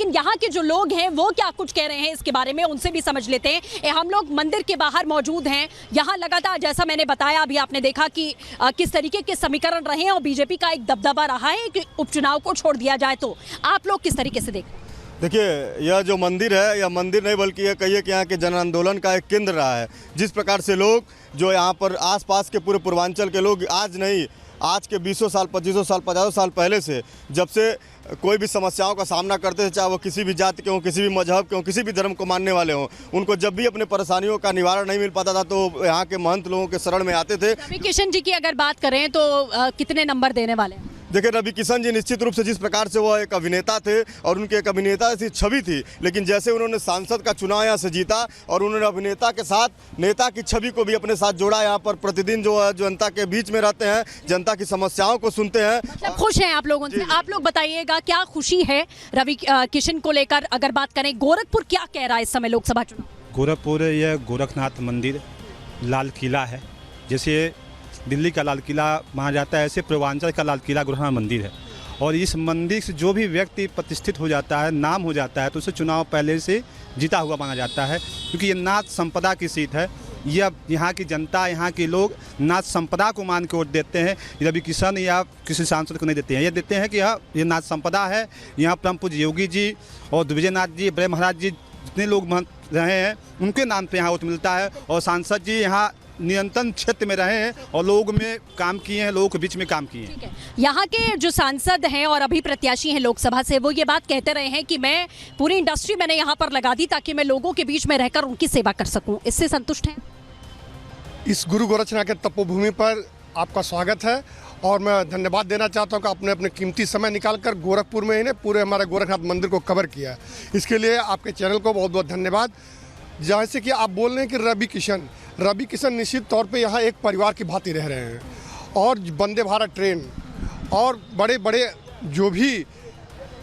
लेकिन यहाँ के जो लोग हैं वो क्या कुछ कह रहे हैं इसके बारे में उनसे भी समझ लेते हैं। हम लोग मंदिर के बाहर मौजूद हैं। यहाँ लगातार जैसा मैंने बताया, अभी आपने देखा कि किस तरीके के समीकरण रहे हैं और बीजेपी का एक दबदबा रहा है कि उपचुनाव को छोड़ दिया जाए। तो आप लोग किस तरीके से देखते हैं? देखिए, यह जो मंदिर है, यह मंदिर नहीं बल्कि यह कहिए कि यहाँ के जन आंदोलन का एक केंद्र रहा है। जिस प्रकार से लोग जो यहाँ पर आसपास के पूरे पूर्वांचल के लोग आज नहीं, आज के 20 साल 25 साल 50 साल पहले से जब से कोई भी समस्याओं का सामना करते थे, चाहे वो किसी भी जाति के हों, किसी भी मजहब के हों, किसी भी धर्म को मानने वाले हों, उनको जब भी अपने परेशानियों का निवारण नहीं मिल पाता था तो यहाँ के महंत लोगों के शरण में आते थे। रवि किशन जी की अगर बात करें तो कितने नंबर देने वाले हैं? देखिए, रवि किशन जी निश्चित रूप से जिस प्रकार से वह एक अभिनेता थे और उनके एक अभिनेता ऐसी छवि थी, लेकिन जैसे उन्होंने सांसद का चुनाव यहाँ से जीता और उन्होंने अभिनेता के साथ नेता की छवि को भी अपने साथ जोड़ा, यहाँ पर प्रतिदिन जो है जनता के बीच में रहते हैं, जनता की समस्याओं को सुनते हैं। मतलब खुश हैं आप लोगों से? आप लोग बताइएगा क्या खुशी है रवि किशन को लेकर? अगर बात करें, गोरखपुर क्या कह रहा है इस समय लोकसभा चुनाव? गोरखपुर यह गोरखनाथ मंदिर, लाल किला है। जैसे दिल्ली का लाल किला माना जाता है, ऐसे पूर्वांचल का लाल किला गोरखनाथ मंदिर है। और इस मंदिर से जो भी व्यक्ति प्रतिष्ठित हो जाता है, नाम हो जाता है, तो उसे चुनाव पहले से जीता हुआ माना जाता है, क्योंकि ये नाथ संपदा की सीट है। यह यहाँ की जनता, यहाँ के लोग नाथ संपदा को मान के वोट देते हैं। रवि किशन या किसी सांसद को नहीं देते हैं, ये देते हैं कि ये नाथ संपदा है। यहाँ परम पूज्य योगी जी और द्विजयनाथ जी, बड़े महाराज जी, जितने लोग रहे हैं उनके नाम पे यहाँ वोट मिलता है। और सांसद जी यहाँ नियंत्रण क्षेत्र में रहे हैं और लोगों में काम किए हैं, लोगों के बीच में काम किए हैं। ठीक है, यहाँ के जो सांसद हैं और अभी प्रत्याशी हैं लोकसभा से, वो ये बात कहते रहे हैं कि मैं पूरी इंडस्ट्री मैंने यहाँ पर लगा दी ताकि मैं लोगों के बीच में रहकर उनकी सेवा कर सकूं। इससे संतुष्ट हैं? इस गुरु गोरक्षनाथ के तपोभूमि पर आपका स्वागत है और मैं धन्यवाद देना चाहता हूं कि आपने अपने कीमती समय निकालकर गोरखपुर में ही पूरे हमारे गोरखनाथ मंदिर को कवर किया है। इसके लिए आपके चैनल को बहुत बहुत धन्यवाद। जैसे कि आप बोल रहे हैं कि रवि किशन निश्चित तौर पे यहाँ एक परिवार की भांति रह रहे हैं और वंदे भारत ट्रेन और बड़े बड़े जो भी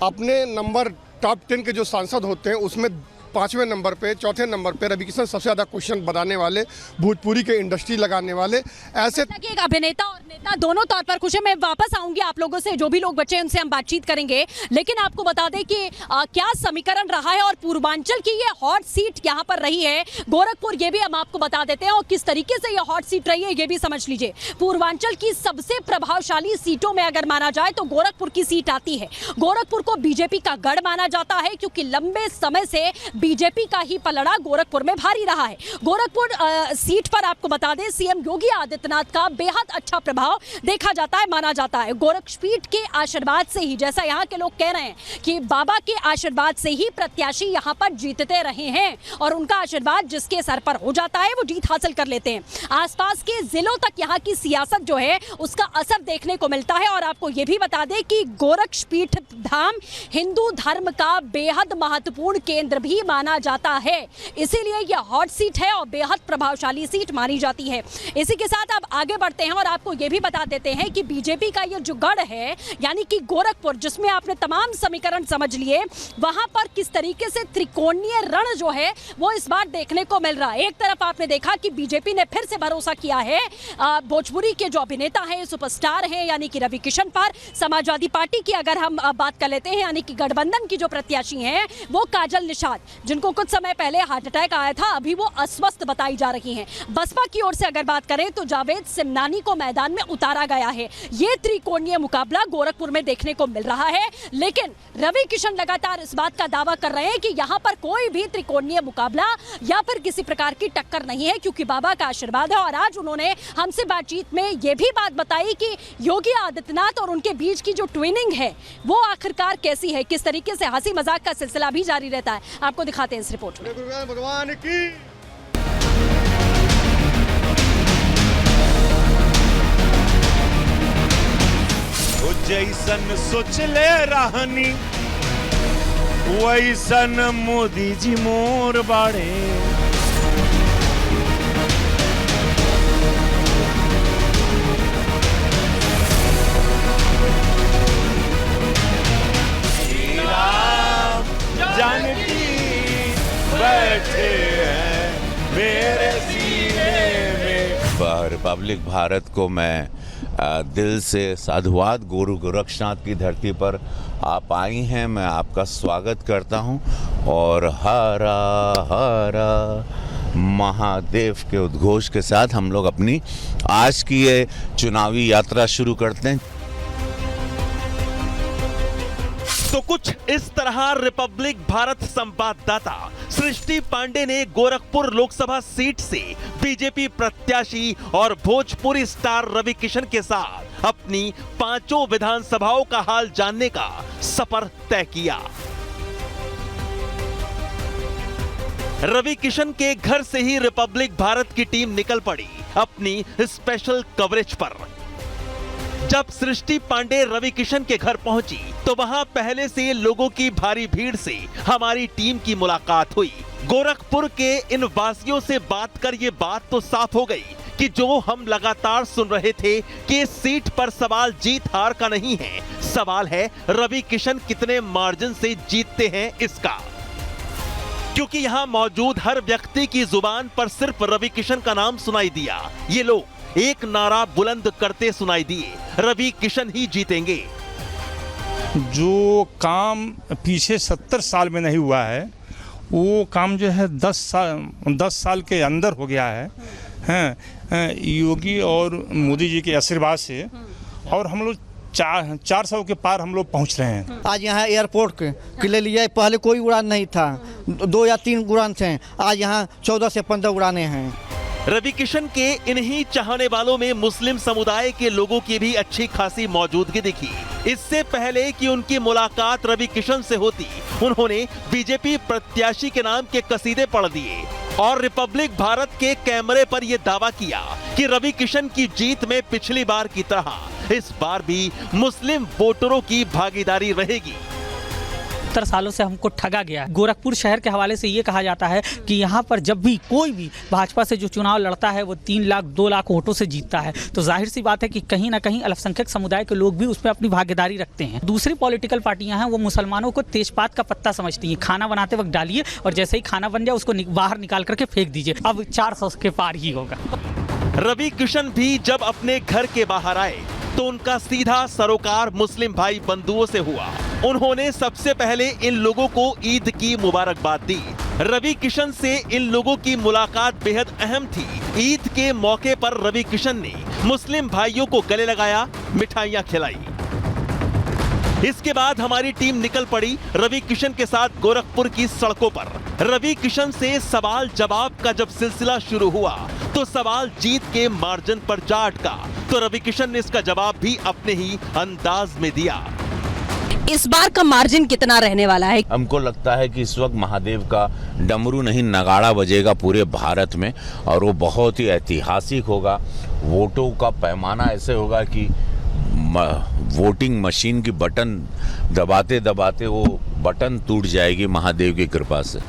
अपने नंबर टॉप 10 के जो सांसद होते हैं उसमें 5वें नंबर पे, 4थे नंबर पे रवि किशन सबसे ज़्यादा क्वेश्चन बनाने वाले, भोजपुरी के इंडस्ट्री लगाने वाले, ऐसे कि एक अभिनेता और नेता दोनों तौर पर खुश है। मैं वापस आऊंगी आप लोगों से, जो भी लोग बचे हैं उनसे हम बातचीत करेंगे, लेकिन आपको बता दें कि क्या समीकरण रहा है और पूर्वांचल की ये हॉट सीट यहाँ पर रही है गोरखपुर, ये भी हम आपको बता देते हैं और किस तरीके से ये हॉट सीट रही है ये भी समझ लीजिए। पूर्वांचल की सबसे प्रभावशाली सीटों में अगर माना जाए तो गोरखपुर की सीट आती है। गोरखपुर को बीजेपी का गढ़ माना जाता है क्योंकि लंबे समय से बीजेपी का ही पलड़ा गोरखपुर में भारी रहा है। गोरखपुर सीट पर आपको बता दें सीएम योगी आदित्यनाथ का बेहद अच्छा प्रभाव देखा जाता है, माना जाता है। गोरक्षपीठ के आशीर्वाद से ही, जैसा यहाँ के लोग कह रहे हैं कि बाबा के आशीर्वाद से ही प्रत्याशी यहाँ पर जीतते रहे हैं और उनका आशीर्वाद जिसके सर पर हो जाता है वो जीत हासिल कर लेते हैं। आसपास के जिलों तक यहाँ की सियासत जो है उसका असर देखने को मिलता है। और आपको ये भी बता दें कि गोरक्षपीठ धाम हिंदू धर्म का बेहद महत्वपूर्ण केंद्र भी माना जाता है, इसीलिए यह हॉट सीट है और बेहद प्रभावशाली सीट मानी जाती है। इसी के साथ अब आगे बढ़ते हैं और आपको यह भी बता देते हैं कि बीजेपी का यह जो गढ़ है यानी कि गोरखपुर, जिसमें आपने तमाम समीकरण समझ लिए, वहां पर किस तरीके से त्रिकोणीय रण जो है वो इस बार देखने को मिल रहा है। एक तरफ आपने देखा कि बीजेपी ने फिर से भरोसा किया है भोजपुरी के जो अभिनेता हैं, सुपरस्टार हैं यानी कि रवि किशन पर। समाजवादी पार्टी की अगर हम बात कर लेते हैं यानी कि गठबंधन की जो प्रत्याशी हैं वो काजल निषाद, जिनको कुछ समय पहले हार्ट अटैक आया था, अभी वो अस्वस्थ बताई जा रही हैं। बसपा की ओर से अगर बात करें तो जावेद सिमनानी को मैदान में उतारा गया है। ये त्रिकोणीय मुकाबला गोरखपुर में देखने को मिल रहा है, लेकिन रवि किशन लगातार इस बात का दावा कर रहे हैं कि यहां पर कोई भी त्रिकोणीय मुकाबला या फिर किसी प्रकार की टक्कर नहीं है क्योंकि बाबा का आशीर्वाद है। और आज उन्होंने हमसे बातचीत में ये भी बात बताई कि योगी आदित्यनाथ और उनके बीच की जो ट्विनिंग है वो आखिरकार कैसी है, किस तरीके से हंसी मजाक का सिलसिला भी जारी रहता है। आपको दिखाते हैं इस रिपोर्ट में। भगवान की जैसन सोच ले रहनी वैसन मोदी जी मोर बाड़े। जानकी बैठे हैं मेरे सीने में। रिपब्लिक भारत को मैं दिल से साधुवाद। गुरु गोरक्षनाथ की धरती पर आप आई हैं, मैं आपका स्वागत करता हूं और हरा हरा महादेव के उद्घोष के साथ हम लोग अपनी आज की ये चुनावी यात्रा शुरू करते हैं। तो कुछ इस तरह रिपब्लिक भारत संवाददाता सृष्टि पांडे ने गोरखपुर लोकसभा सीट से बीजेपी प्रत्याशी और भोजपुरी स्टार रवि किशन के साथ अपनी 5 विधानसभाओं का हाल जानने का सफर तय किया। रवि किशन के घर से ही रिपब्लिक भारत की टीम निकल पड़ी अपनी स्पेशल कवरेज पर। जब सृष्टि पांडे रवि किशन के घर पहुंची तो वहां पहले से लोगों की भारी भीड़ से हमारी टीम की मुलाकात हुई। गोरखपुर के इन वासियों से बात कर ये बात तो साफ हो गई कि जो हम लगातार सुन रहे थे कि इस सीट पर सवाल जीत हार का नहीं है, सवाल है रवि किशन कितने मार्जिन से जीतते हैं इसका। क्योंकि यहां मौजूद हर व्यक्ति की जुबान पर सिर्फ रवि किशन का नाम सुनाई दिया। ये लोग एक नारा बुलंद करते सुनाई दिए, रवि किशन ही जीतेंगे। जो काम पीछे 70 साल में नहीं हुआ है वो काम जो है 10 साल के अंदर हो गया है, योगी और मोदी जी के आशीर्वाद से, और हम लोग 400 के पार हम लोग पहुंच रहे हैं। आज यहाँ एयरपोर्ट के ले लिया, पहले कोई उड़ान नहीं था, 2 या 3 उड़ान थे, आज यहाँ 14 से 15 उड़ानें हैं। रवि किशन के इन्हीं चाहने वालों में मुस्लिम समुदाय के लोगों की भी अच्छी खासी मौजूदगी दिखी। इससे पहले कि उनकी मुलाकात रवि किशन से होती, उन्होंने बीजेपी प्रत्याशी के नाम के कसीदे पढ़ दिए और रिपब्लिक भारत के कैमरे पर यह दावा किया कि रवि किशन की जीत में पिछली बार की तरह इस बार भी मुस्लिम वोटरों की भागीदारी रहेगी। 70 सालों से हमको ठगा गया। गोरखपुर शहर के हवाले से ये कहा जाता है कि यहाँ पर जब भी कोई भी भाजपा से जो चुनाव लड़ता है वो 3 लाख 2 लाख वोटों से जीतता है। तो जाहिर सी बात है कि कहीं ना कहीं अल्पसंख्यक समुदाय के लोग भी उसमें अपनी भागीदारी रखते हैं। दूसरी पॉलिटिकल पार्टियां हैं वो मुसलमानों को तेजपात का पत्ता समझती हैं। खाना बनाते वक्त डालिए और जैसे ही खाना बन जाए उसको बाहर निकाल करके फेंक दीजिए। अब 400 के पार ही होगा। रवि किशन भी जब अपने घर के बाहर आए तो उनका सीधा सरोकार मुस्लिम भाई बंधुओं से हुआ। उन्होंने सबसे पहले इन लोगों को ईद की मुबारकबाद दी। रवि किशन से इन लोगों की मुलाकात बेहद अहम थी। ईद के मौके पर रवि किशन ने मुस्लिम भाइयों को गले लगाया, मिठाइयां खिलाई। इसके बाद हमारी टीम निकल पड़ी रवि किशन के साथ गोरखपुर की सड़कों पर। रवि किशन से सवाल जवाब का जब सिलसिला शुरू हुआ तो सवाल जीत के मार्जिन पर जा अटका, तो रवि किशन ने इसका जवाब भी अपने ही अंदाज में दिया। इस बार का मार्जिन कितना रहने वाला है? हमको लगता है कि इस वक्त महादेव का डमरू नहीं नगाड़ा बजेगा पूरे भारत में, और वो बहुत ही ऐतिहासिक होगा। वोटों का पैमाना ऐसे होगा कि वोटिंग मशीन की बटन दबाते दबाते वो बटन टूट जाएगी महादेव की कृपा से।